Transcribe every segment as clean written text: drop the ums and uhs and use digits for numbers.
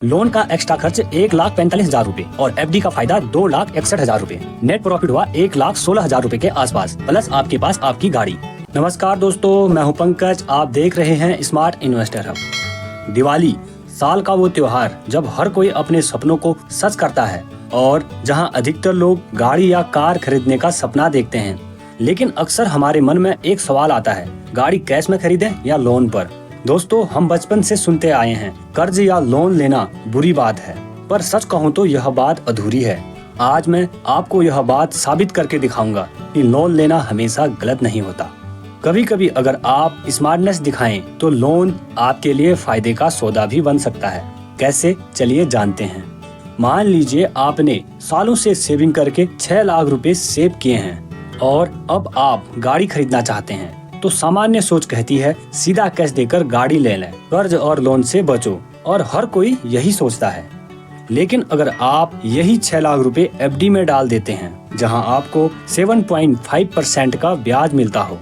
Loan का extra खर्च 1,45,000 रूपए और एफडी का फायदा 2,61,000 रूपए। नेट प्रॉफिट हुआ 1,16,000 रूपए के आसपास, प्लस आपके पास आपकी गाड़ी। नमस्कार दोस्तों, मैं हूं पंकज, आप देख रहे हैं स्मार्ट इन्वेस्टर हब। दिवाली साल का वो त्योहार जब हर कोई अपने सपनों को सच करता है और जहां अधिकतर लोग गाड़ी या कार खरीदने का सपना देखते हैं। लेकिन अक्सर हमारे मन में एक सवाल आता है, गाड़ी कैश में खरीदें या लोन पर। दोस्तों, हम बचपन से सुनते आए हैं कर्ज या लोन लेना बुरी बात है, पर सच कहूँ तो यह बात अधूरी है। आज मैं आपको यह बात साबित करके दिखाऊंगा कि लोन लेना हमेशा गलत नहीं होता। कभी कभी अगर आप स्मार्टनेस दिखाएं तो लोन आपके लिए फायदे का सौदा भी बन सकता है। कैसे, चलिए जानते हैं। मान लीजिए आपने सालों से सेविंग करके 6 लाख रुपए सेव किए हैं और अब आप गाड़ी खरीदना चाहते हैं, तो सामान्य सोच कहती है सीधा कैश देकर गाड़ी ले लें, कर्ज और लोन से बचो, और हर कोई यही सोचता है। लेकिन अगर आप यही 6 लाख रुपए एफडी में डाल देते हैं, जहां आपको 7.5% का ब्याज मिलता हो,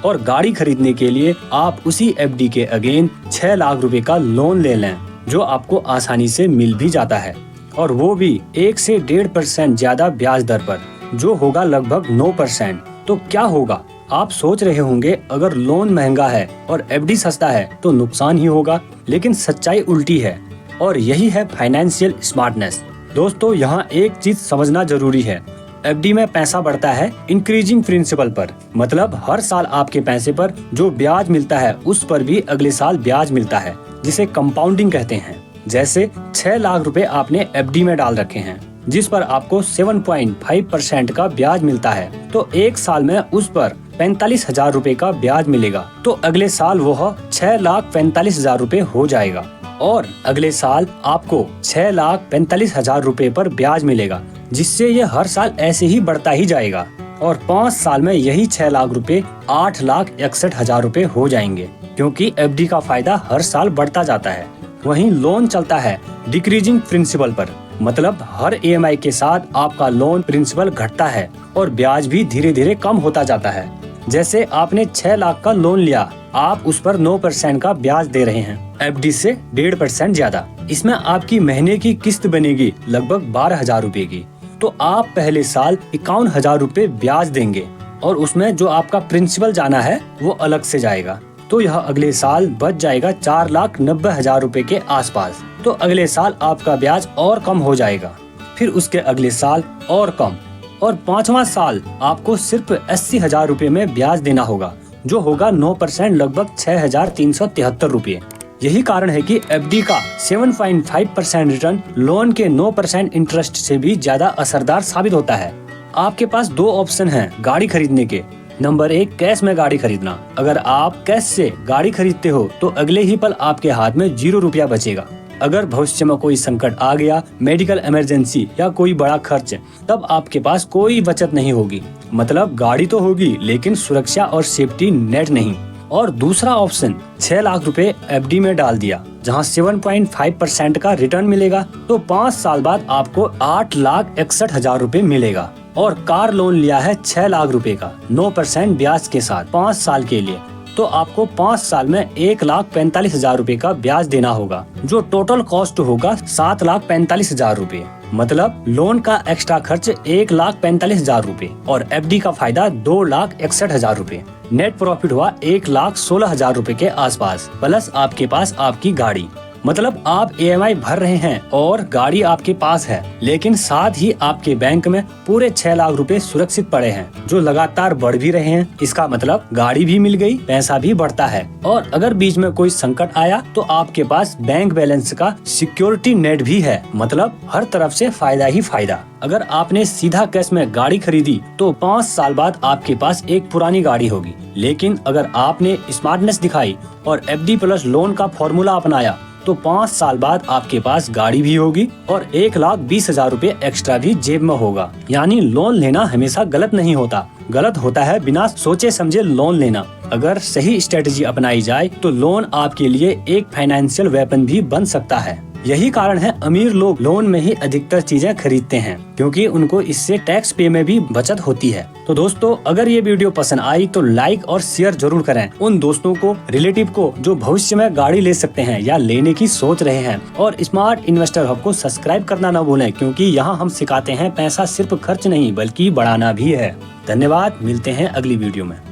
और गाड़ी खरीदने के लिए आप उसी एफडी के अगेन 6 लाख रुपए का लोन ले लें, जो आपको आसानी से मिल भी जाता है, और वो भी 1 से 1.5% ज्यादा ब्याज दर पर, जो होगा लगभग 9%, तो क्या होगा? आप सोच रहे होंगे अगर लोन महंगा है और एफडी सस्ता है तो नुकसान ही होगा, लेकिन सच्चाई उल्टी है, और यही है फाइनेंशियल स्मार्टनेस। दोस्तों, यहाँ एक चीज समझना जरूरी है, एफडी में पैसा बढ़ता है इंक्रीजिंग प्रिंसिपल पर, मतलब हर साल आपके पैसे पर जो ब्याज मिलता है उस पर भी अगले साल ब्याज मिलता है, जिसे कंपाउंडिंग कहते हैं। जैसे 6 लाख रुपए आपने एफडी में डाल रखे हैं, जिस पर आपको 7.5% का ब्याज मिलता है, तो एक साल में उस पर 45,000 रूपए का ब्याज मिलेगा, तो अगले साल वह 6,45,000 रूपए हो जाएगा, और अगले साल आपको 6,45,000 रूपए पर ब्याज मिलेगा, जिससे ये हर साल ऐसे ही बढ़ता ही जाएगा, और 5 साल में यही 6 लाख रूपए 8,61,000 रूपए हो जाएंगे, क्योंकि एफडी का फायदा हर साल बढ़ता जाता है। वहीं लोन चलता है डिक्रीजिंग प्रिंसिपल पर, मतलब हर ईएमआई के साथ आपका लोन प्रिंसिपल घटता है और ब्याज भी धीरे धीरे कम होता जाता है। जैसे आपने 6 लाख का लोन लिया, आप उस पर 9% का ब्याज दे रहे हैं, एफडी से 1.5% ज्यादा। इसमें आपकी महीने की किस्त बनेगी लगभग 12,000 रूपए की, तो आप पहले साल 51,000 रूपए ब्याज देंगे, और उसमें जो आपका प्रिंसिपल जाना है वो अलग से जाएगा, तो यह अगले साल बच जाएगा 4,90,000 रूपए के आसपास। तो अगले साल आपका ब्याज और कम हो जाएगा, फिर उसके अगले साल और कम, और 5वां साल आपको सिर्फ 80,000 रूपए में ब्याज देना होगा, जो होगा 9%, लगभग 6,373 रूपए। यही कारण है कि एफडी का 7.5% रिटर्न लोन के 9% इंटरेस्ट से भी ज्यादा असरदार साबित होता है। आपके पास 2 ऑप्शन हैं गाड़ी खरीदने के। नंबर 1, कैश में गाड़ी खरीदना। अगर आप कैश से गाड़ी खरीदते हो तो अगले ही पल आपके हाथ में 0 रुपया बचेगा। अगर भविष्य में कोई संकट आ गया, मेडिकल इमरजेंसी या कोई बड़ा खर्च, तब आपके पास कोई बचत नहीं होगी। मतलब गाड़ी तो होगी, लेकिन सुरक्षा और सेफ्टी नेट नहीं। और दूसरा ऑप्शन, 6 लाख रुपए एफडी में डाल दिया, जहां 7.5% का रिटर्न मिलेगा, तो 5 साल बाद आपको 8,61,000 रूपए मिलेगा। और कार लोन लिया है 6 लाख रुपए का 9% ब्याज के साथ 5 साल के लिए, तो आपको 5 साल में 1,45,000 रूपए का ब्याज देना होगा, जो टोटल कॉस्ट होगा 7,45,000 रूपए। मतलब लोन का एक्स्ट्रा खर्च 1,45,000 रूपए और एफडी का फायदा 2,61,000 रूपए। नेट प्रॉफिट हुआ 1,16,000 रूपए के आसपास, प्लस आपके पास आपकी गाड़ी। मतलब आप ईएमआई भर रहे हैं और गाड़ी आपके पास है, लेकिन साथ ही आपके बैंक में पूरे 6 लाख रुपए सुरक्षित पड़े हैं, जो लगातार बढ़ भी रहे हैं। इसका मतलब गाड़ी भी मिल गई, पैसा भी बढ़ता है, और अगर बीच में कोई संकट आया तो आपके पास बैंक बैलेंस का सिक्योरिटी नेट भी है। मतलब हर तरफ से फायदा ही फायदा। अगर आपने सीधा कैश में गाड़ी खरीदी तो 5 साल बाद आपके पास एक पुरानी गाड़ी होगी, लेकिन अगर आपने स्मार्टनेस दिखाई और एफडी प्लस लोन का फॉर्मूला अपनाया तो 5 साल बाद आपके पास गाड़ी भी होगी और 1,20,000 रूपए एक्स्ट्रा भी जेब में होगा। यानी लोन लेना हमेशा गलत नहीं होता, गलत होता है बिना सोचे समझे लोन लेना। अगर सही स्ट्रेटेजी अपनाई जाए तो लोन आपके लिए एक फाइनेंशियल वेपन भी बन सकता है। यही कारण है अमीर लोग लोन में ही अधिकतर चीजें खरीदते हैं, क्योंकि उनको इससे टैक्स पे में भी बचत होती है। तो दोस्तों, अगर ये वीडियो पसंद आई तो लाइक और शेयर जरूर करें उन दोस्तों को, रिलेटिव को जो भविष्य में गाड़ी ले सकते हैं या लेने की सोच रहे हैं। और स्मार्ट इन्वेस्टर हब को सब्सक्राइब करना न भूलें, क्योंकि यहाँ हम सिखाते हैं पैसा सिर्फ खर्च नहीं बल्कि बढ़ाना भी है। धन्यवाद, मिलते हैं अगली वीडियो में।